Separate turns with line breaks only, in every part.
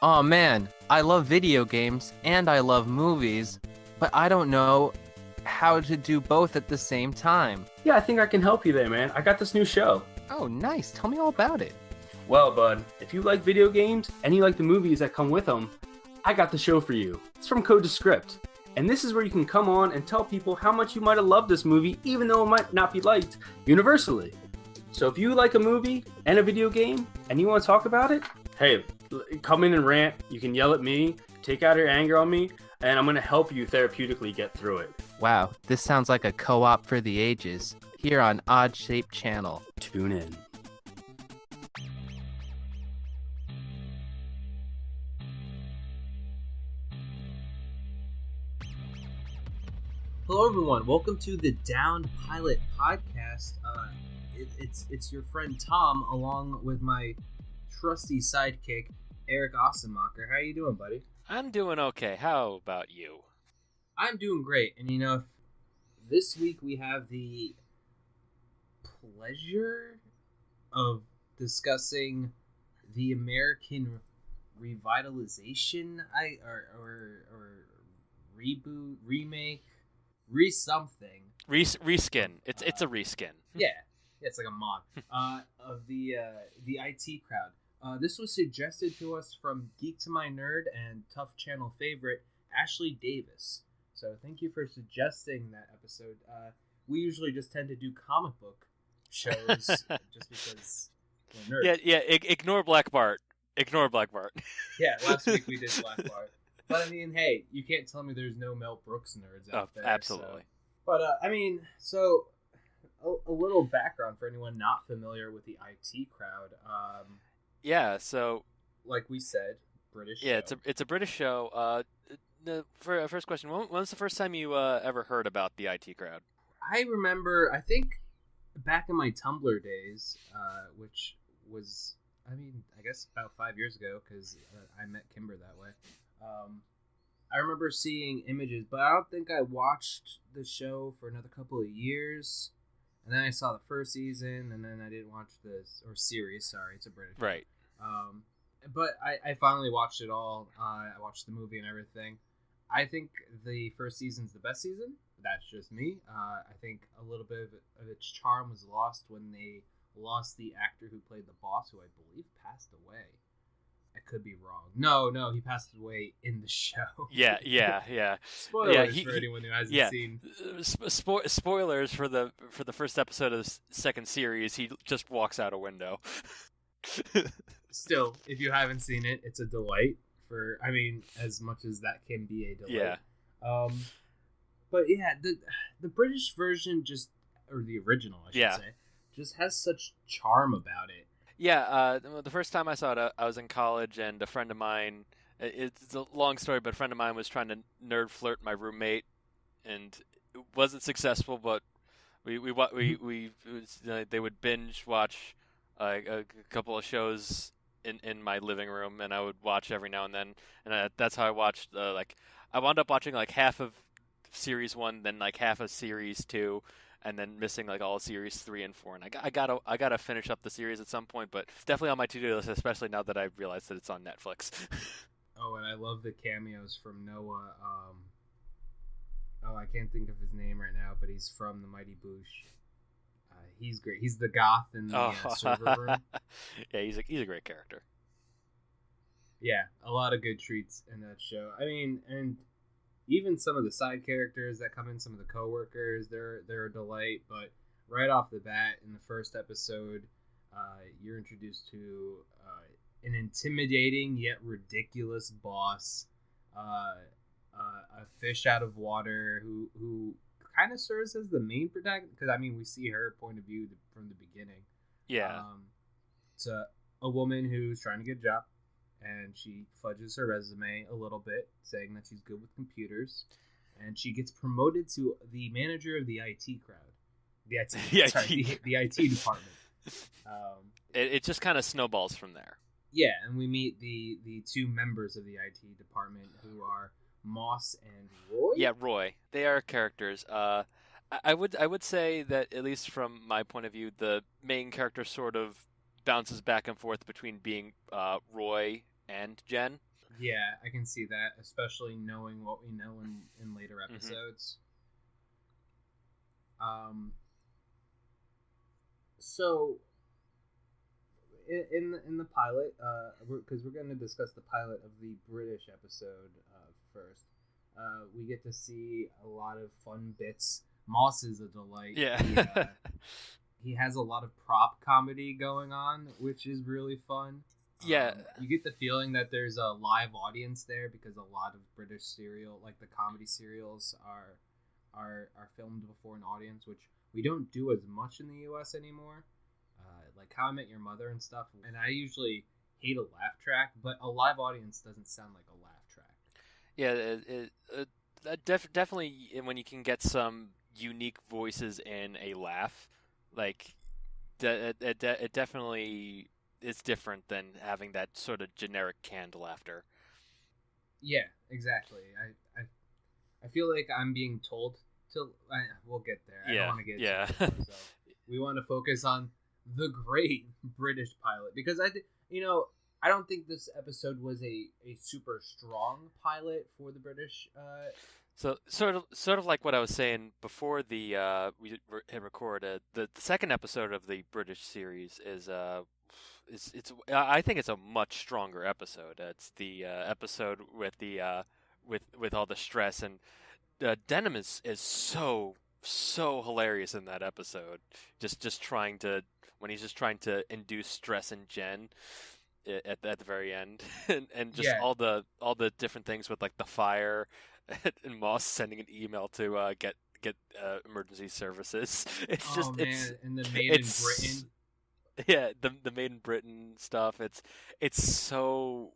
Aw man, I love video games and I love movies, but I don't know how to do both at the same time.
Yeah, I think I can help you there, man. I got this new show.
Oh, nice. Tell me all about it.
Well, bud, if you like video games and you like the movies that come with them, I got the show for you. It's from Code to Script. And this is where you can come on and tell people how much you might have loved this movie, even though it might not be liked universally. So if you like a movie and a video game and you want to talk about it, hey, come in and rant. You can yell at me, take out your anger on me, and I'm going to help you therapeutically get through it.
Wow, this sounds like a co-op for the ages, here on Odd Shape Channel.
Tune in.
Hello, everyone. Welcome to the Downed Pilot Podcast. It's your friend Tom, along with my trusty sidekick Eric Assenmacher. How you doing, buddy?
I'm doing okay. How about you?
I'm doing great. And this week we have the pleasure of discussing the American revitalization, or reboot, remake. Reskin.
It's a reskin.
Yeah, it's like a mod of the IT crowd. This was suggested to us from Geek to My Nerd and Tough Channel favorite Ashley Davis. So thank you for suggesting that episode. We usually just tend to do comic book shows just because we're nerds.
Yeah. Ignore Black Bart.
Yeah, last week we did Black Bart. But hey, you can't tell me there's no Mel Brooks nerds out there.
Absolutely.
So. But a little background for anyone not familiar with the IT crowd.
So
like we said, British.
Yeah,
show.
it's a British show. For first question, when was the first time you ever heard about the IT crowd?
I remember, I think back in my Tumblr days, which was, I guess about 5 years ago, because I met Kimber that way. I remember seeing images, but I don't think I watched the show for another couple of years. And then I saw the first season, and then I didn't watch this, or series, sorry, it's a British show.
Right.
But I finally watched it all. I watched the movie and everything. I think the first season's the best season. That's just me. I think a little bit of its charm was lost when they lost the actor who played the boss, who I believe passed away. I could be wrong. No, he passed away in the show.
Yeah.
Spoilers for anyone who hasn't seen.
Spoilers for the first episode of the second series. He just walks out a window.
Still, if you haven't seen it, it's a delight. As much as that can be a delight.
Yeah.
But yeah, the British version or the original, I should say, just has such charm about it.
Yeah, the first time I saw it, I was in college, and a friend of mine, it's a long story, but a friend of mine was trying to nerd flirt my roommate, and it wasn't successful, but they would binge watch a couple of shows in my living room, and I would watch every now and then, and that's how I watched, I wound up watching half of series 1, then half of series 2, and then missing all of series 3 and 4, and I gotta finish up the series at some point, but it's definitely on my to-do list, especially now that I've realized that it's on Netflix.
Oh, and I love the cameos from Noah. I can't think of his name right now, but he's from the Mighty Boosh. He's great. He's the goth in the server room.
Yeah, he's a great character.
Yeah, a lot of good treats in that show. And even some of the side characters that come in, some of the coworkers, they're a delight. But right off the bat, in the first episode, you're introduced to an intimidating yet ridiculous boss, a fish out of water who kind of serves as the main protagonist, because we see her point of view from the beginning.
Yeah.
It's a woman who's trying to get a job, and she fudges her resume a little bit, saying that she's good with computers, and she gets promoted to the manager of the IT crowd. The IT department.
It just kind of snowballs from there.
Yeah, and we meet the two members of the IT department, who are Moss and Roy.
Yeah, Roy. They are characters. I would say that, at least from my point of view, the main character sort of bounces back and forth between being Roy and Jen.
Yeah, I can see that, especially knowing what we know in later episodes. So in the pilot, because we're going to discuss the pilot of the British episode first, we get to see a lot of fun bits. Moss is a delight.
Yeah.
He has a lot of prop comedy going on, which is really fun.
Yeah.
You get the feeling that there's a live audience there because a lot of British serial, like the comedy serials, are filmed before an audience, which we don't do as much in the U.S. anymore. Like How I Met Your Mother and stuff. And I usually hate a laugh track, but a live audience doesn't sound like a laugh track.
Yeah, definitely when you can get some unique voices in a laugh, like it definitely is different than having that sort of generic canned laughter.
Yeah, exactly. I feel like I'm being told to. We'll get there. I don't want to get too far, so we want to focus on the great British pilot because I don't think this episode was a super strong pilot for the British.
So sort of like what I was saying before we hit record. The second episode of the British series is I think it's a much stronger episode. It's the episode with the with all the stress, and Denham is so hilarious in that episode. Just trying to induce stress in Jen at the very end, and just all the different things with like the fire and Moss sending an email to get emergency services. It's
and the Made in Britain.
Yeah, the Made in Britain stuff. It's so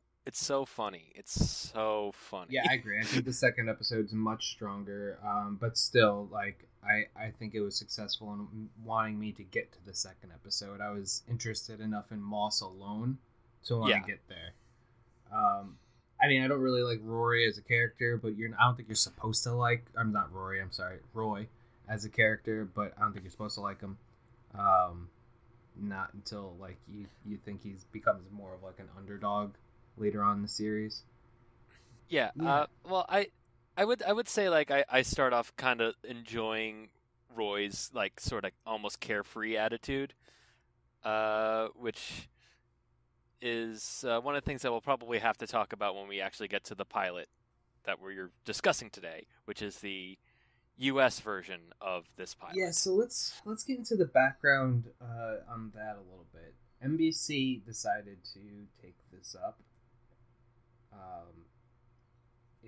funny. It's so funny.
Yeah, I agree. I think the second episode's much stronger, but still, like I think it was successful in wanting me to get to the second episode. I was interested enough in Moss alone to want to get there. I mean, I don't really like Rory as a character, but I don't think you're supposed to like. I'm not Rory. I'm sorry, Roy as a character, but I don't think you're supposed to like him. Not until like you think he becomes more of like an underdog later on in the series.
Yeah. Well, I would say like I start off kind of enjoying Roy's like sort of almost carefree attitude, which is one of the things that we'll probably have to talk about when we actually get to the pilot that we're discussing today, which is the U.S. version of this pilot.
Yeah, so let's get into the background on that a little bit. NBC decided to take this up.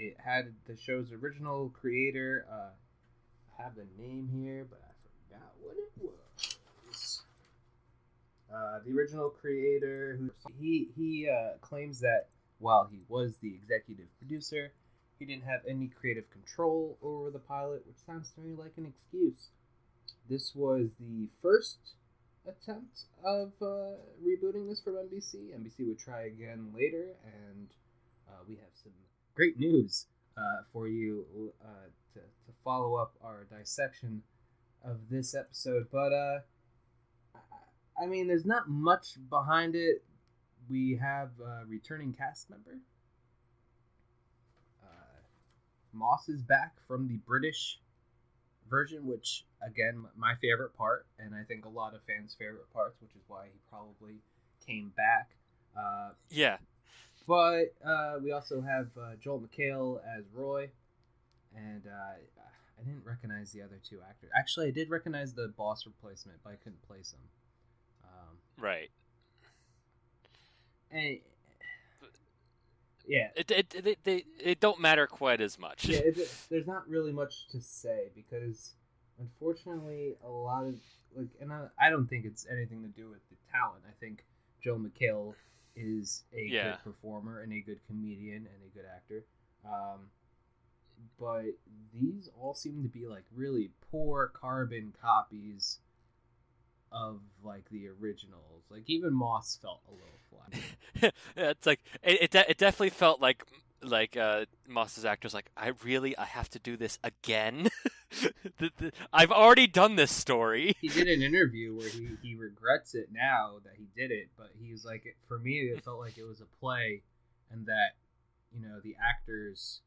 It had the show's original creator. I have the name here, but I forgot what it was. The original creator, he claims that while he was the executive producer, he didn't have any creative control over the pilot, which sounds to me like an excuse. This was the first attempt of rebooting this from NBC. NBC would try again later, and we have some great news for you to follow up our dissection of this episode. But, I mean, there's not much behind it. We have a returning cast member. Moss is back from the British version, which, again, my favorite part, and I think a lot of fans' favorite parts, which is why he probably came back.
Yeah.
But we also have Joel Mchale as Roy, and I didn't recognize the other two actors. Actually, I did recognize the boss replacement, but I couldn't place him.
Right.
And yeah,
it don't matter quite as much.
Yeah, there's not really much to say because, unfortunately, a lot of and I don't think it's anything to do with the talent. I think Joel Mchale is a good performer and a good comedian and a good actor. But these all seem to be like really poor carbon copies of like the originals. Like even Moss felt a little flat.
Yeah, it's like it definitely felt like Moss's actor's like, I have to do this again. I've already done this story.
He did an interview where he regrets it now that he did it, but he's like, for me it felt like it was a play and that the actors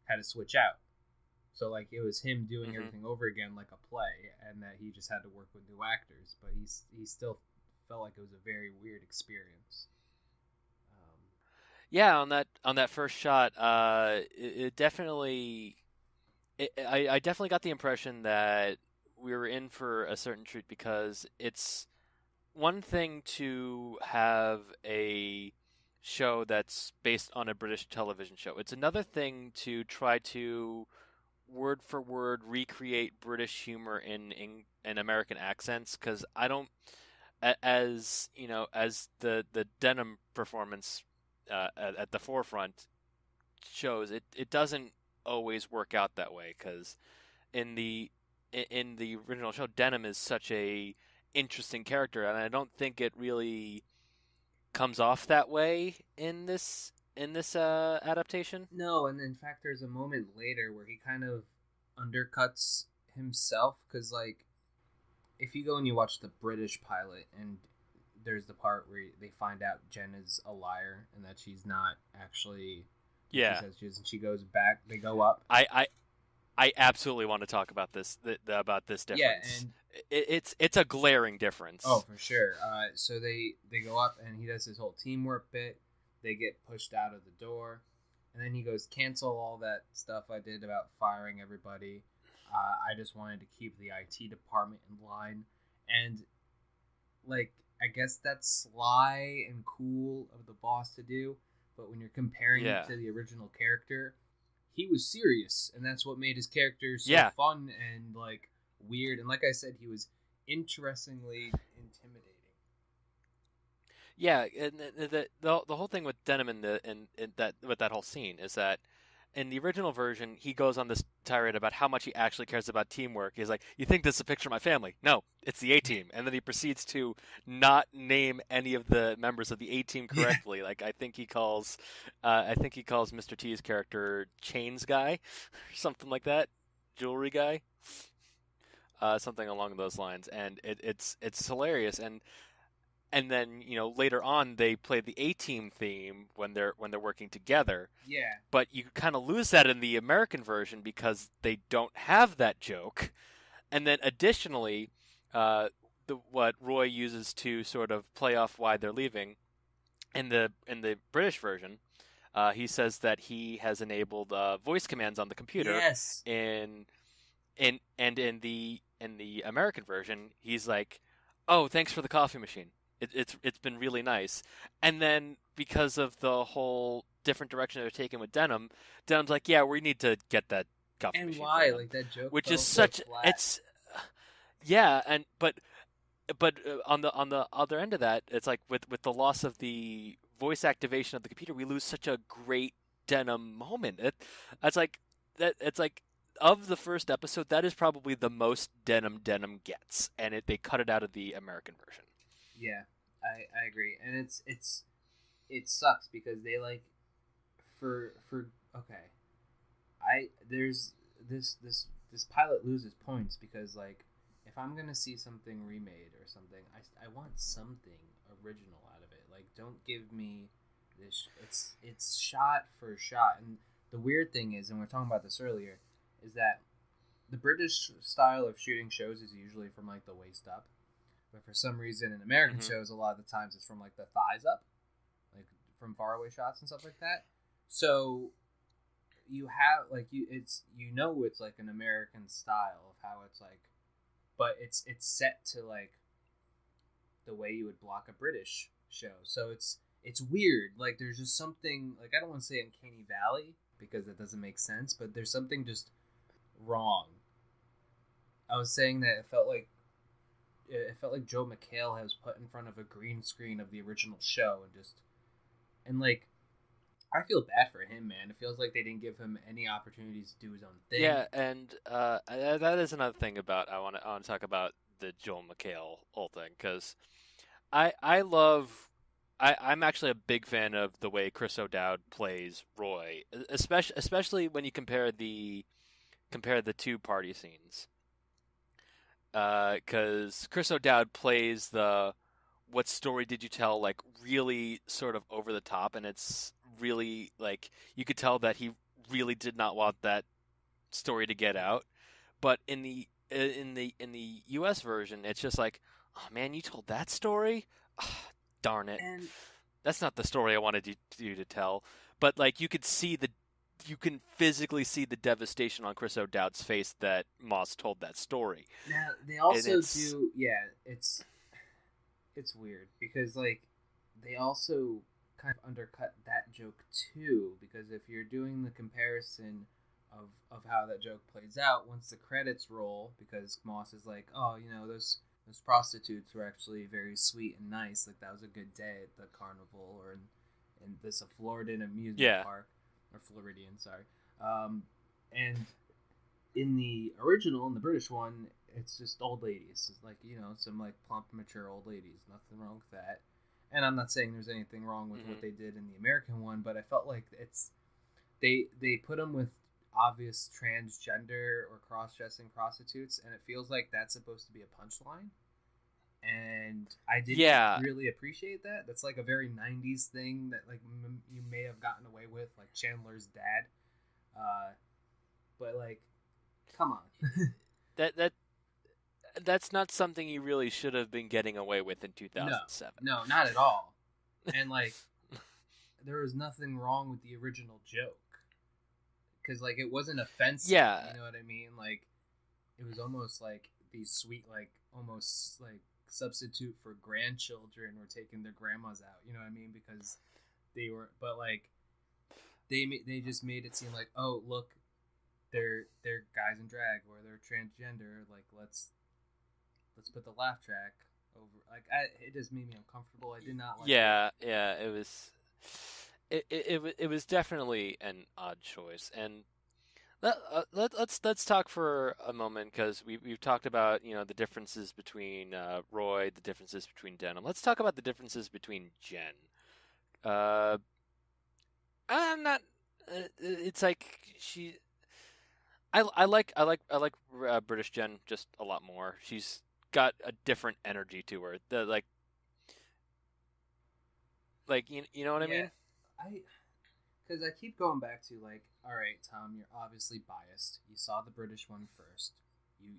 had to switch out. So like it was him doing
Mhm.
everything over again like a play, and that he just had to work with new actors. But he still felt like it was a very weird experience.
Yeah, on that first shot, it definitely, I definitely got the impression that we were in for a certain treat because it's one thing to have a show that's based on a British television show. It's another thing to try to word for word recreate British humor in American accents because I don't as as the denim performance at the forefront shows it doesn't always work out that way because in the original show denim is such a interesting character and I don't think it really comes off that way in this adaptation.
No, and in fact, there's a moment later where he kind of undercuts himself because, like, if you go and you watch the British pilot, and there's the part where they find out Jen is a liar and that she's not actually.
Yeah,
she says she is, and she goes back. They go up.
I absolutely want to talk about this difference.
Yeah, and
it's a glaring difference.
oh, for sure. So they go up, and he does his whole teamwork bit. They get pushed out of the door, and then he goes, cancel all that stuff I did about firing everybody. I just wanted to keep the IT department in line. And, like, I guess that's sly and cool of the boss to do, but when you're comparing
Yeah.
it to the original character, he was serious, and that's what made his character so
Yeah.
fun and, like, weird. And like I said, he was interestingly intimidating.
Yeah, and the whole thing with Denim in that with that whole scene is that in the original version he goes on this tirade about how much he actually cares about teamwork. He's like, "You think this is a picture of my family? No, it's the A Team." And then he proceeds to not name any of the members of the A Team correctly. Like I think he calls Mr. T's character Chains Guy, or something like that, Jewelry Guy, something along those lines. And it's hilarious and then later on they play the A Team theme when they're working together.
Yeah.
But you kind of lose that in the American version because they don't have that joke. And then additionally, what Roy uses to sort of play off why they're leaving in the British version, he says that he has enabled voice commands on the computer.
Yes.
In the American version, he's like, "Oh, thanks for the coffee machine. It's been really nice." And then because of the whole different direction they're taking with Denim's like, "Yeah, we need to get that coffee
And
machine."
why?
for them."
Like, that joke
Which
fell
is
so
such
flat.
it's yeah, and but on the other end of that, it's like with the loss of the voice activation of the computer, we lose such a great Denim moment. It's like of the first episode, that is probably the most Denim gets, and they cut it out of the American version.
Yeah, I agree, and it sucks because they like for okay, there's this pilot loses points because, like, if I'm gonna see something remade or something, I want something original out of it. Like, don't give me this. It's shot for shot, and the weird thing is, and we were talking about this earlier, is that the British style of shooting shows is usually from like the waist up. But for some reason, in American
Mhm.
shows, a lot of the times it's from like the thighs up, like from faraway shots and stuff like that. So you have like it's like an American style of how it's like, but it's set to like the way you would block a British show. So it's weird. Like, there's just something, like, I don't want to say uncanny valley because that doesn't make sense, but there's something just wrong. I was saying that it felt like Joe Mchale was put in front of a green screen of the original show and like, I feel bad for him, man. It feels like they didn't give him any opportunities to do his own thing.
Yeah, and that is another thing about I want to talk about the Joel McHale whole thing because I'm actually a big fan of the way Chris O'Dowd plays Roy, especially when you compare the two party scenes. Because Chris O'Dowd plays the "what story did you tell?" like really sort of over the top, and it's really like you could tell that he really did not want that story to get out. But in the U.S. version, it's just like, oh man, you told that story? Ah, darn it.
And
That's not the story I wanted you to tell. But like you can physically see the devastation on Chris O'Dowd's face that Moss told that story.
now they also do, yeah, it's weird because like they also kind of undercut that joke too, because if you're doing the comparison of how that joke plays out once the credits roll, because Moss is like, oh, you know, those prostitutes were actually very sweet and nice, like that was a good day at the carnival or in this Floridian amusement park, or Floridian, sorry. And in the original, in the British one, it's just old ladies. It's like, you know, some like plump, mature old ladies. Nothing wrong with that. And I'm not saying there's anything wrong with what they did in the American one, but I felt like they put them with obvious transgender or cross-dressing prostitutes, and it feels like that's supposed to be a punchline. And I didn't really appreciate that. That's like a very 90s thing that like you may have gotten away with, like Chandler's dad. But like, come on.
That's not something you really should have been getting away with in 2007.
No, not at all. And like, there was nothing wrong with the original joke. Because like, it wasn't offensive.
Yeah.
You know what I mean? Like, it was almost like these sweet, like, almost like substitute for grandchildren were taking their grandmas out. You know what I mean? Because they were, but like, they just made it seem like, oh, look, they're guys in drag or they're transgender. Like, let's put the laugh track over. Like, it just made me uncomfortable. I did not like.
Yeah, it was. It was definitely an odd choice, and let's talk for a moment, because we've talked about, you know, the differences between Roy, the differences between Denham. Let's talk about the differences between Jen. I'm not. It's like she. I like British Jen just a lot more. She's got a different energy to her. You know what I mean?
Because I keep going back to, like, all right, Tom, you're obviously biased. You saw the British one first.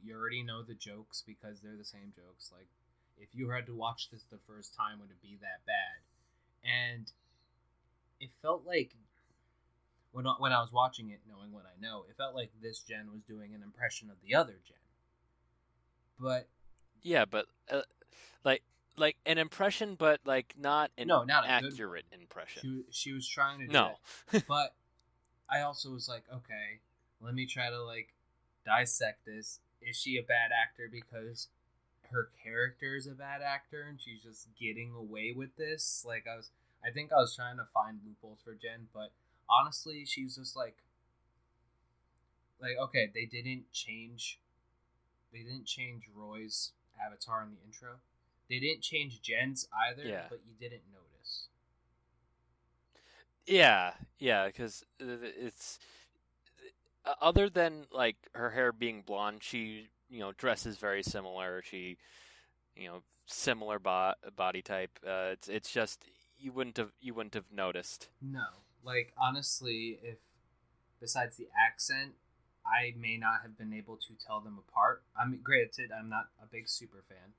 You already know the jokes because they're the same jokes. Like, if you had to watch this the first time, would it be that bad? And it felt like, when I was watching it, knowing what I know, it felt like this Jen was doing an impression of the other Jen. But...
Yeah, but, like an impression, but like not an accurate impression.
She was trying to do it. But I also was like, okay, let me try to like dissect this. Is she a bad actor because her character is a bad actor and she's just getting away with this? Like, I think I was trying to find loopholes for Jen, but honestly, she's just like, okay, they didn't change Roy's avatar in the intro. They didn't change Jen's either, but you didn't notice.
Yeah, because it's other than like her hair being blonde, she, you know, dresses very similar. She, you know, similar body type. It's just you wouldn't have noticed.
No, like honestly, if besides the accent, I may not have been able to tell them apart. I mean, granted, I'm not a big super fan.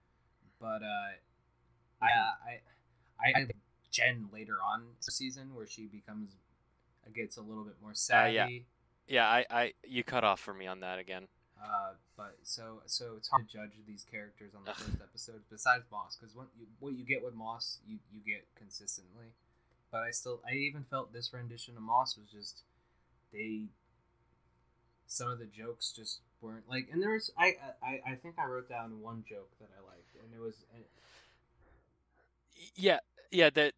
But I Jen later on in the season where she gets a little bit more savvy.
I you cut off for me on that again.
But so it's hard to judge these characters on the first episode. Besides Moss, because what you get with Moss, you get consistently. But I even felt this rendition of Moss was just some of the jokes just weren't like, and there was I think I wrote down one joke that I liked, and it was
that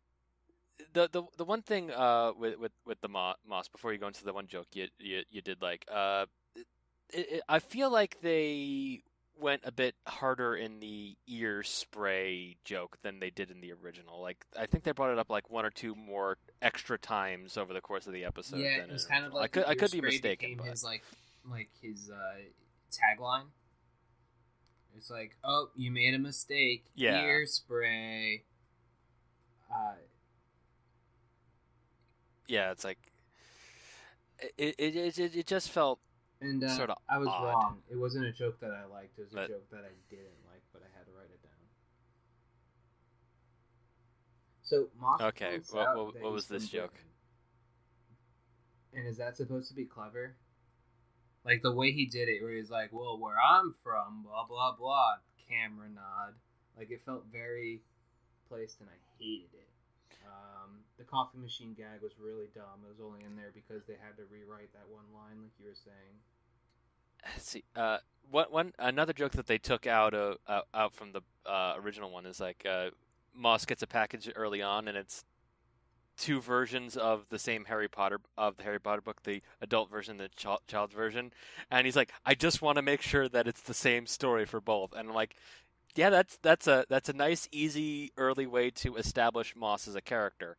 the one thing with the Moss, before you go into the one joke you did like, I feel like they went a bit harder in the ear spray joke than they did in the original. Like, I think they brought it up like one or two more extra times over the course of the episode.
Yeah, it was kind of like
I could be mistaken. But...
his tagline. It's like, oh, you made a mistake.
Yeah.
Ear spray.
yeah, it's like it just felt
And
sort of
I was
odd.
wrong. It wasn't a joke that I liked. It was a
But-
joke that I didn't like, but I had to write it down. So Moss
Okay,
points
what-
out
what-
that
what
he's
was this
from
joke?
Britain. And is that supposed to be clever? Like the way he did it, where he's like, "Well, where I'm from, blah blah blah," camera nod. Like it felt very placed, and I hated it. The coffee machine gag was really dumb. It was only in there because they had to rewrite that one line, like you were saying.
See, another joke that they took out from the original one is like Moss gets a package early on, and it's two versions of the same Harry Potter book, the adult version, the child's version, and he's like, I just want to make sure that it's the same story for both. And I'm like, yeah, that's a nice, easy, early way to establish Moss as a character,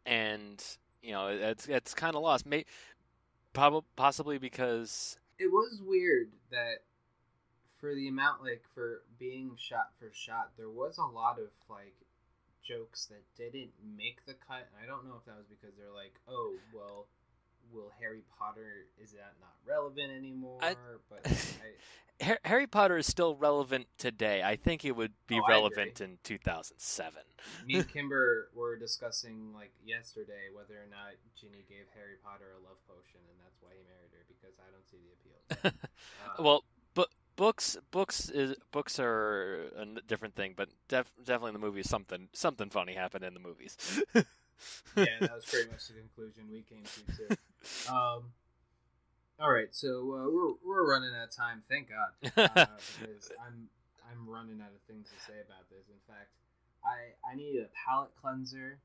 and it's kind of lost, possibly because
It was weird that for the amount, like, for being shot for shot, there was a lot of, like, jokes that didn't make the cut. And I don't know if that was because they're like, oh, well, will Harry Potter, is that not relevant anymore?
Harry Potter is still relevant today. I think it would be
I
relevant
agree.
in 2007.
Me and Kimber were discussing, like, yesterday whether or not Ginny gave Harry Potter a love potion, and that's why he married her, because I don't see the appeal.
Well, but books are a different thing, but definitely in the movies something funny happened in the movies.
Yeah, that was pretty much the conclusion we came to too. All right, so we're running out of time. Thank God, because I'm running out of things to say about this. In fact, I need a palate cleanser,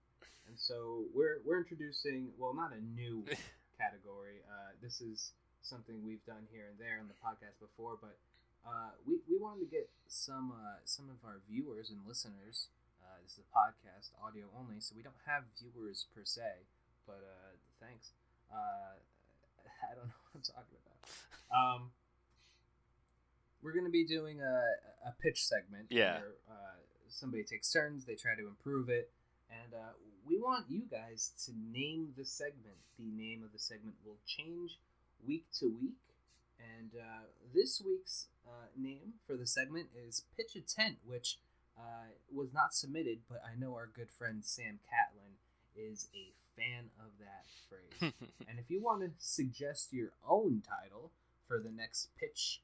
and so we're introducing, well, not a new category. This is something we've done here and there on the podcast before, but we wanted to get some of our viewers and listeners. This is a podcast, audio only, so we don't have viewers per se, but thanks. I don't know what I'm talking about. We're going to be doing a pitch segment.
Yeah.
Where somebody takes turns, they try to improve it, and we want you guys to name the segment. The name of the segment will change week to week, and this week's name for the segment is Pitch a Tent, which was not submitted, but I know our good friend Sam Catlin is a fan of that phrase. And if you want to suggest your own title for the next pitch,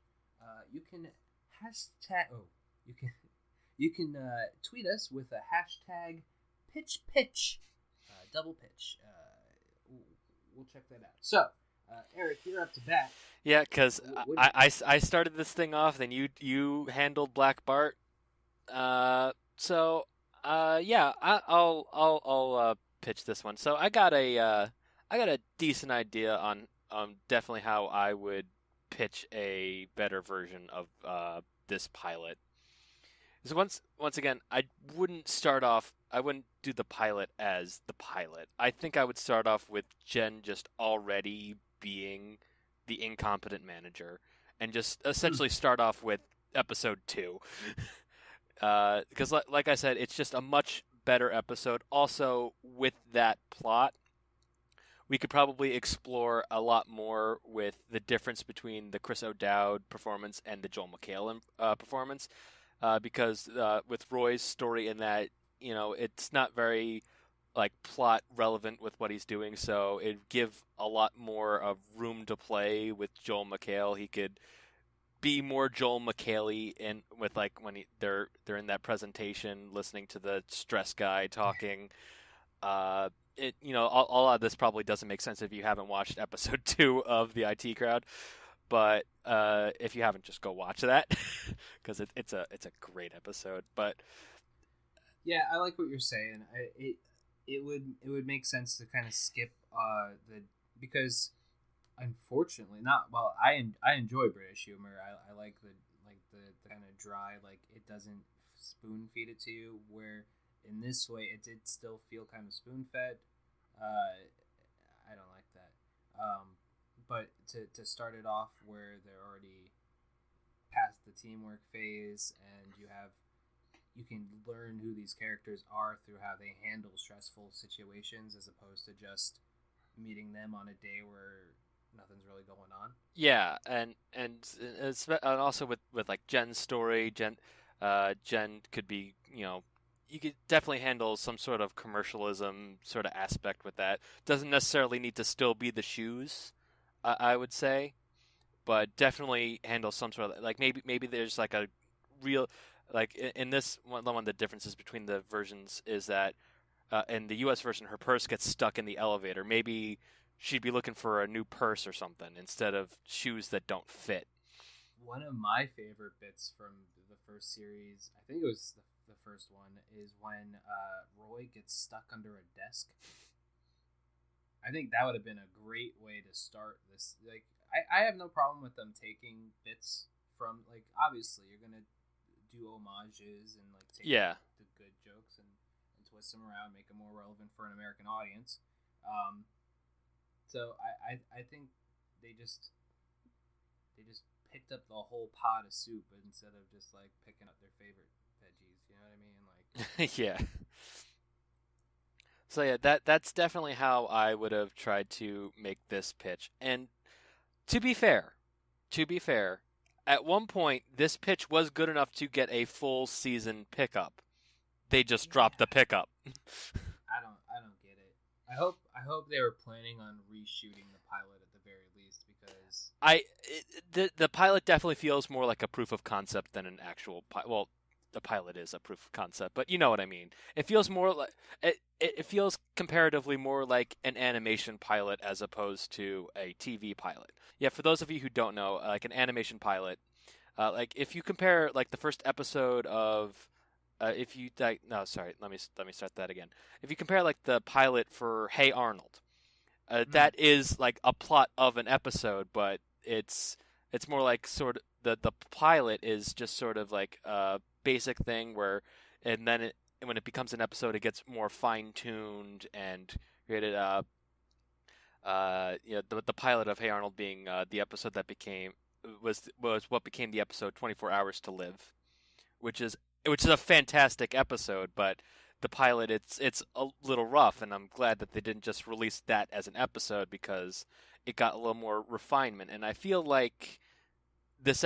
you can tweet us with a hashtag pitch, double pitch. We'll check that out. So, Eric, you're up to bat.
Yeah, because I started this thing off, then you handled Black Bart. I'll pitch this one. So I got a decent idea on definitely how I would pitch a better version of this pilot. So once again, I wouldn't do the pilot as the pilot. I think I would start off with Jen just already being the incompetent manager, and just essentially start off with episode 2. Because like I said, it's just a much better episode. Also, with that plot, we could probably explore a lot more with the difference between the Chris O'Dowd performance and the Joel Mchale performance. Because with Roy's story in that, it's not very plot relevant with what he's doing, so it'd give a lot more of room to play with Joel Mchale. He could be more Joel Mchale in with when they're in that presentation, listening to the stress guy talking. All of this probably doesn't make sense if you haven't watched episode 2 of the IT Crowd, but if you haven't, just go watch that because it's a great episode. But
yeah, I like what you're saying. It would make sense to kind of skip because unfortunately I enjoy British humor. I like the kind of dry, it doesn't spoon feed it to you, where in this way it did still feel kind of spoon fed. I don't like that. But to start it off where they're already past the teamwork phase, and you can learn who these characters are through how they handle stressful situations, as opposed to just meeting them on a day where nothing's really going on.
Yeah, and also with like Jen's story, Jen could be, you could definitely handle some sort of commercialism sort of aspect with that. Doesn't necessarily need to still be the shoes, I would say, but definitely handle some sort of, like, maybe there's like a real, like in this one of the differences between the versions is that in the US version her purse gets stuck in the elevator. Maybe she'd be looking for a new purse or something instead of shoes that don't fit.
One of my favorite bits from the first series, I think it was the first one, is when Roy gets stuck under a desk. I think that would have been a great way to start this. Like, I have no problem with them taking bits from, like, obviously you're gonna do homages and like take the good jokes and twist them around, make them more relevant for an American audience. So I think they just picked up the whole pot of soup instead of just like picking up their favorite veggies. You know what I mean? Like,
yeah. So yeah, that's definitely how I would have tried to make this pitch. And to be fair, at one point this pitch was good enough to get a full season pickup. They just dropped the pickup.
I don't get it. I hope they were planning on reshooting the pilot at the very least, because
the pilot definitely feels more like a proof of concept than an actual well, the pilot is a proof of concept, but you know what I mean. It feels more like it feels comparatively more like an animation pilot as opposed to a TV pilot. Yeah, for those of you who don't know, like an animation pilot, like if you compare like the first episode of let me start that again. If you compare like the pilot for Hey Arnold, that is like a plot of an episode, but it's more like sort of the pilot is just sort of like a basic thing where, and then when it becomes an episode, it gets more fine tuned and created. The pilot of Hey Arnold being the episode that was what became the episode 24 Hours to Live, which is a fantastic episode, but the pilot it's a little rough, and I'm glad that they didn't just release that as an episode because it got a little more refinement. And I feel like this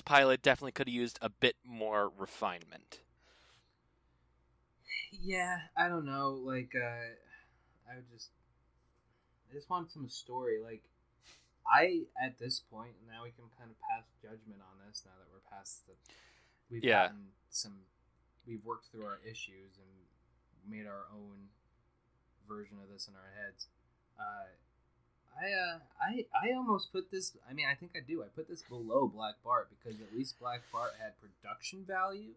pilot definitely could have used a bit more refinement.
Yeah, I don't know. Like, I just want some story. Like, at this point, now we can kind of pass judgment on this. Now that we're past we've worked through our issues and made our own version of this in our heads. I almost put this. I mean, I think I do. I put this below Black Bart because at least Black Bart had production value.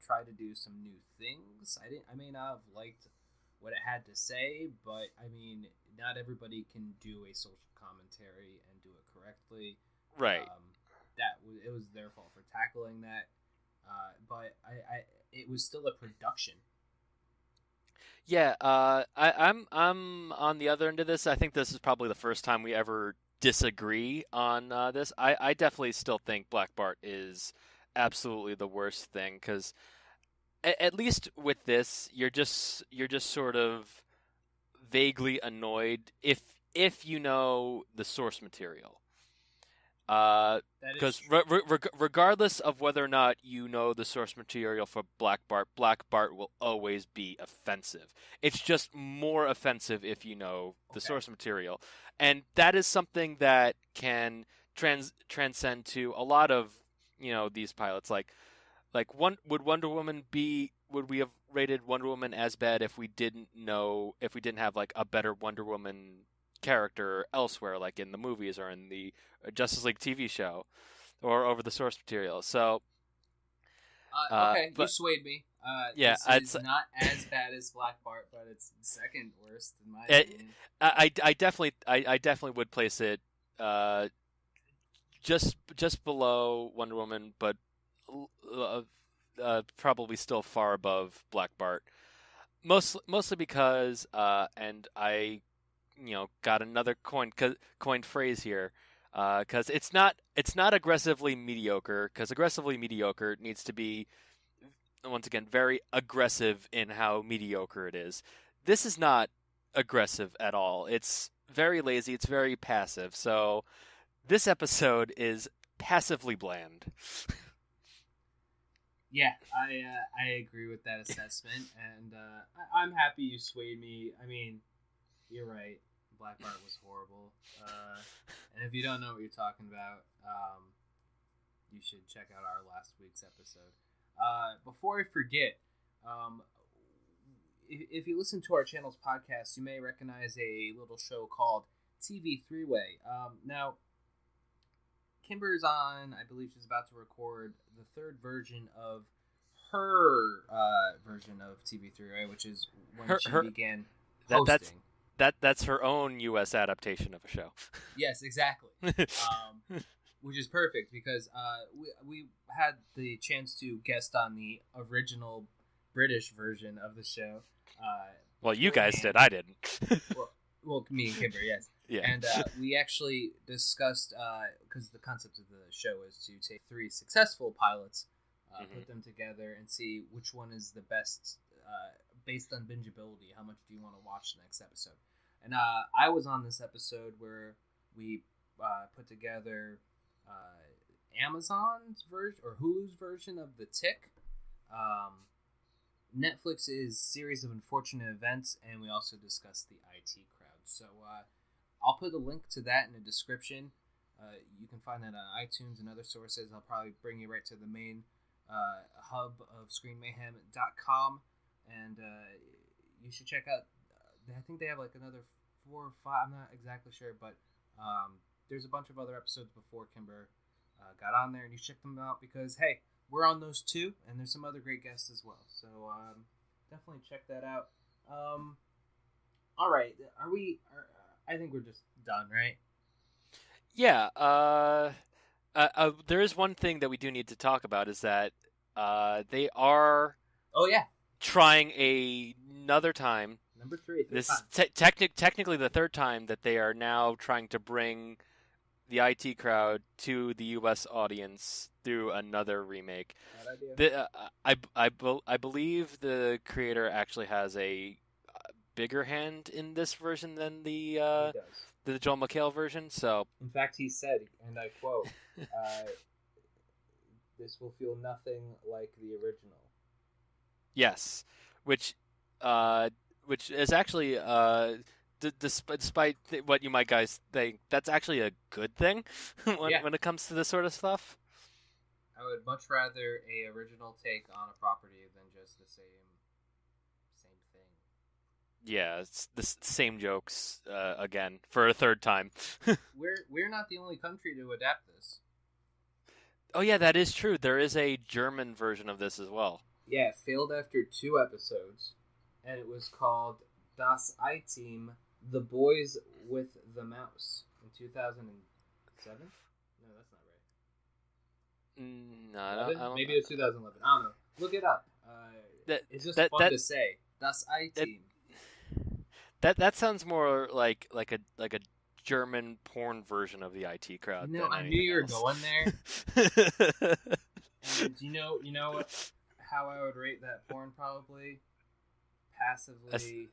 Tried to do some new things. I may not have liked what it had to say, but I mean, not everybody can do a social commentary and do it correctly.
Right.
It was their fault for tackling that. But it was still a production.
Yeah, I'm on the other end of this. I think this is probably the first time we ever disagree on this. I definitely still think Black Bart is absolutely the worst thing, because at least with this, you're just sort of vaguely annoyed if you know the source material. Because regardless of whether or not you know the source material for Black Bart will always be offensive. It's just more offensive if you know the source material, and that is something that can transcend to a lot of these pilots. Like would we have rated Wonder Woman as bad if we didn't have like a better Wonder Woman character elsewhere, like in the movies or in the Justice League TV show or over the source material? So
you swayed me. It's not as bad as Black Bart, but it's second worst in my opinion.
I definitely would place it just below Wonder Woman, but probably still far above Black Bart. Mostly because and I got another coined phrase here, because it's not aggressively mediocre, because aggressively mediocre needs to be once again, very aggressive in how mediocre it is. This is not aggressive at all. It's very lazy. It's very passive. So this episode is passively bland.
Yeah, I agree with that assessment, and I'm happy you swayed me. I mean, you're right. Black Bart was horrible, and if you don't know what you're talking about, you should check out our last week's episode. Before I forget, if you listen to our channel's podcast, you may recognize a little show called TV Three-Way. Now, Kimber's on, I believe she's about to record the third version of her version of TV Three-Way, which is when she began hosting.
That's her own U.S. adaptation of a show.
Yes, exactly. Which is perfect because we had the chance to guest on the original British version of the show.
Well, you guys did. I didn't.
well, me and Kimber, yes.
Yeah.
And we actually discussed, because the concept of the show is to take 3 successful pilots, put them together, and see which one is the best based on bingeability. How much do you want to watch the next episode? And I was on this episode where we put together Amazon's version or Hulu's version of The Tick, Netflix's series of unfortunate events, and we also discussed the IT crowd. So I'll put a link to that in the description. You can find that on iTunes and other sources. I'll probably bring you right to the main hub of ScreenMayhem.com, and you should check out. I think they have like another 4 or 5. I'm not exactly sure, but there's a bunch of other episodes before Kimber got on there, and you check them out because hey, we're on those too, and there's some other great guests as well. So definitely check that out. All right, I think we're just done, right?
Yeah. There is one thing that we do need to talk about is that they are.
Oh yeah.
Trying another time.
Number 3.
This is technically the third time that they are now trying to bring the IT crowd to the U.S. audience through another remake. I believe the creator actually has a bigger hand in this version than the Joel Mchale version. So,
in fact, he said, and I quote, "This will feel nothing like the original."
Yes, which is actually despite what you might guys think, that's actually a good thing when it comes to this sort of stuff.
I would much rather a original take on a property than just the same thing.
Yeah, it's the same jokes again for a third time.
We're not the only country to adapt this.
Oh yeah, that is true. There is a German version of this as well.
Yeah, it failed after 2 episodes, and it was called Das I-Team, The Boys with the Mouse, in 2007? No, that's not right.
No, I don't.
Maybe it was 2011. I don't know. Look it up. It's just fun to say. Das I-Team.
That sounds more like a German porn version of the IT crowd.
No, I knew you were going there. And do you know what? How I would rate that porn? Probably passively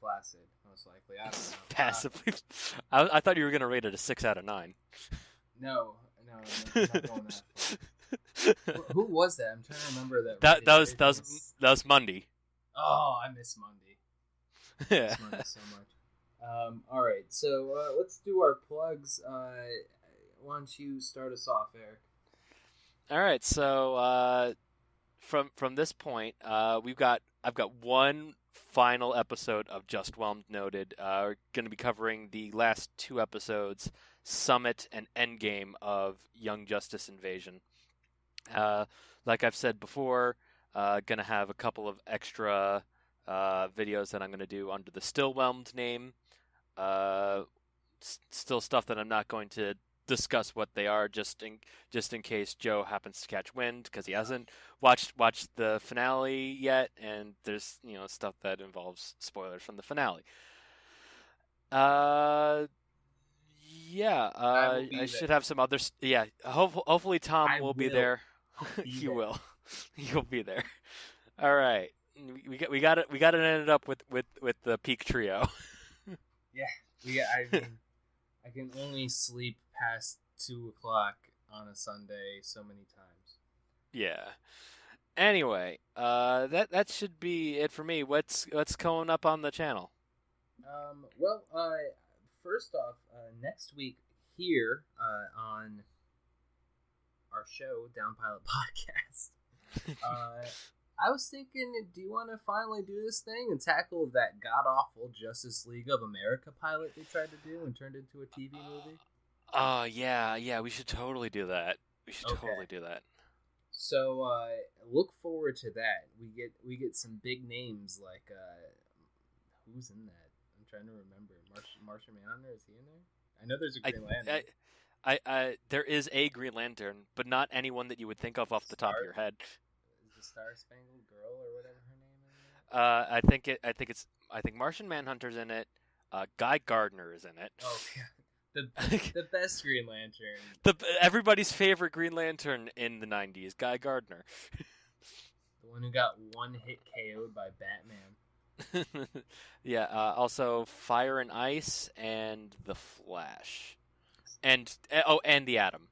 flaccid, most likely. I don't know.
Passively. I thought you were gonna rate it a 6 out of 9.
No, I'm not going that far. Who was that? I'm trying to remember that.
That was Mundy.
Oh, I miss Mundy.
Yeah.
I miss Mundy so much. All right, so let's do our plugs. Why don't you start us off, Eric?
All right, so from this point, I've got one final episode of Just Whelmed Noted. We're going to be covering the last 2 episodes, Summit and Endgame of Young Justice Invasion. Like I've said before, going to have a couple of extra videos that I'm going to do under the Still Whelmed name. Still stuff that I'm not going to discuss what they are, just in case Joe happens to catch wind, because he hasn't watched the finale yet, and there's stuff that involves spoilers from the finale. I
I
should have some others. Yeah, hopefully Tom will be there. He will. You'll be there. All right. We got it ended up with the peak trio.
Yeah. I mean, I can only sleep past 2:00 on a Sunday so many times.
Yeah. Anyway, that should be it for me. What's coming up on the channel?
Well, first off, next week here on our show, Down Pilot Podcast, I was thinking, do you want to finally do this thing and tackle that god-awful Justice League of America pilot they tried to do and turned into a TV movie?
Yeah, we should totally do that. Totally do that.
So look forward to that. We get some big names like who's in that? I'm trying to remember. Martian Manhunter, is he in there? I know there's a Green Lantern.
There is a Green Lantern, but not anyone that you would think of off the top of your head.
Is the Star Spangled Girl or whatever her name is?
I think Martian Manhunter's in it. Guy Gardner is in it.
Oh yeah. The best Green Lantern.
Everybody's favorite Green Lantern in the 90s, Guy Gardner.
The one who got one hit KO'd by Batman.
Yeah, also Fire and Ice and The Flash. And the Atom.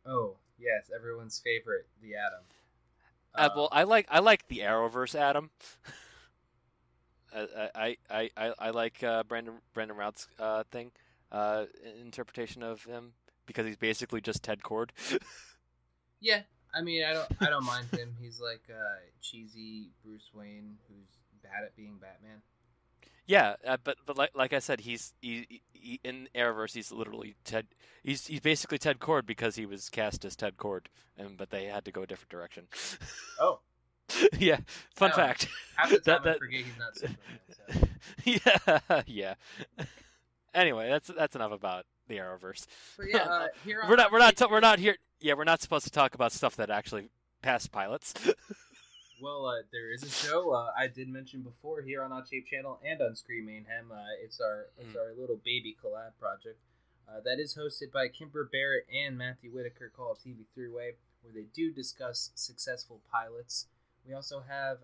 Oh, yes, everyone's favorite, the Atom.
Well, I like the Arrowverse Atom. I like Brandon Routh's thing. Interpretation of him, because he's basically just Ted Cord.
Yeah, I mean, I don't mind him. He's like cheesy Bruce Wayne who's bad at being Batman.
Yeah, but like I said, he's in Arrowverse. He's literally Ted. He's basically Ted Cord because he was cast as Ted Cord, but they had to go a different direction.
Oh.
Yeah, fun fact.
Half the time I forget he's not Superman.
So. Yeah. Anyway, that's enough about the Arrowverse.
But yeah, here on
we're not here. Yeah, we're not supposed to talk about stuff that actually passed pilots.
Well, there is a show I did mention before here on Odd Shape Channel and on Screen Mayhem. It's our little baby collab project that is hosted by Kimber Barrett and Matthew Whitaker, called TV Three-Way, where they do discuss successful pilots. We also have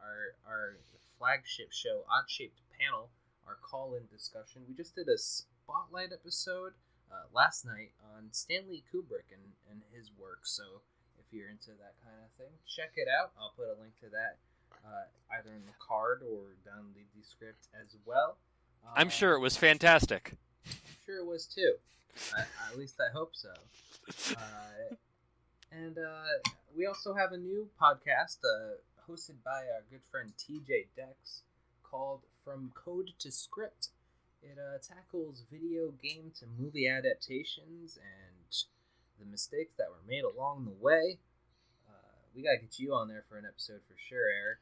our flagship show, Odd Shaped Panel, our call-in discussion. We just did a spotlight episode last night on Stanley Kubrick and his work, so if you're into that kind of thing, check it out. I'll put a link to that either in the card or down the script as well.
I'm sure it was fantastic.
I'm sure it was too. At least I hope so. And we also have a new podcast hosted by our good friend TJ Dex called From Code to Script. It tackles video game to movie adaptations and the mistakes that were made along the way. We gotta get you on there for an episode for sure, Eric.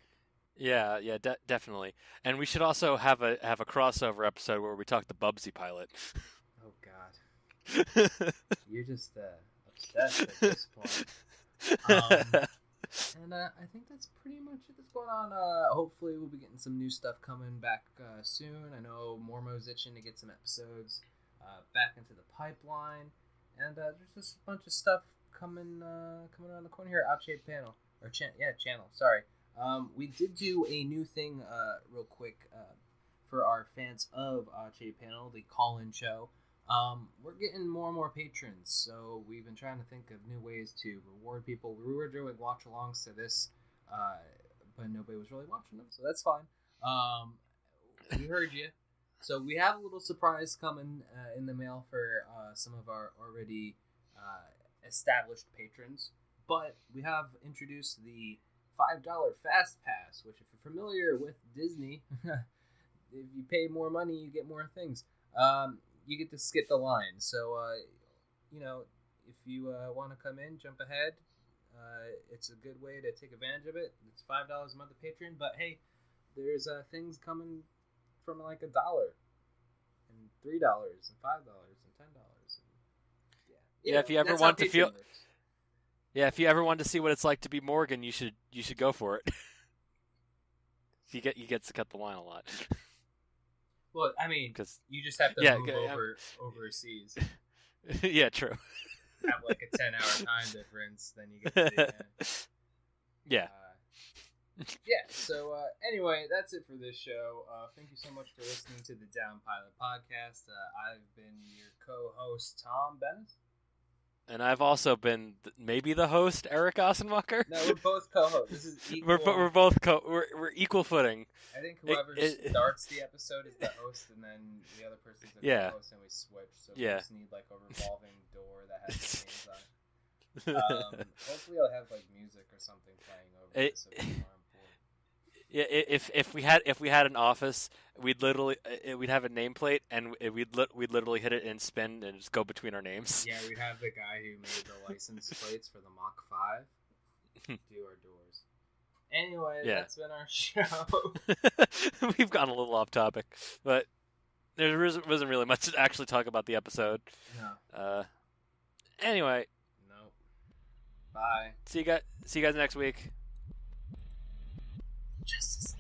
Yeah, definitely. And we should also have a crossover episode where we talk the Bubsy pilot.
Oh God, you're just obsessed at this point. And I think that's pretty much it that's going on. Hopefully we'll be getting some new stuff coming back soon. I know Mormo's itching to get some episodes back into the pipeline. And there's just a bunch of stuff coming around the corner here at Outshape Panel. Channel, sorry. We did do a new thing real quick for our fans of Outshape Panel, the call-in show. We're getting more and more patrons, so we've been trying to think of new ways to reward people. We were doing watch-alongs to this, but nobody was really watching them, so that's fine. We heard you. So we have a little surprise coming in the mail for some of our already established patrons, but we have introduced the $5 Fast Pass, which if you're familiar with Disney, if you pay more money, you get more things. You get to skip the line. So, if you want to come in, jump ahead. It's a good way to take advantage of it. It's $5 a month of Patreon, but hey, there's things coming from like $1 and $3 and $5 and $10.
Yeah, if you ever want to feel, if you ever want to see what it's like to be Morgan, you should go for it. You get to cut the line a lot.
Well, I mean, you just have to move overseas.
Yeah, true.
have like a 10-hour time difference, then you get to the end.
Yeah.
Yeah, so anyway, that's it for this show. Thank you so much for listening to the Down Pilot podcast. I've been your co-host, Tom Bennis.
And I've also been maybe the host, Eric Assenmacher.
No, we're both co-hosts. This is equal.
We're both we're equal footing.
I think whoever starts the episode is the host, and then the other person's the co-host, and we switch. So we just need like a revolving door that has names on it. Hopefully, I'll have like music or something playing over this. So it's more important.
Yeah, if we had an office, we'd literally we'd have a nameplate, and we'd literally hit it and spin and just go between our names.
Yeah, we'd have the guy who made the license plates for the Mach 5 do our doors. Anyway, that's been our show.
We've gone a little off topic, but there wasn't really much to actually talk about the episode.
No.
Anyway.
Nope. Bye.
See you guys next week.
Justice.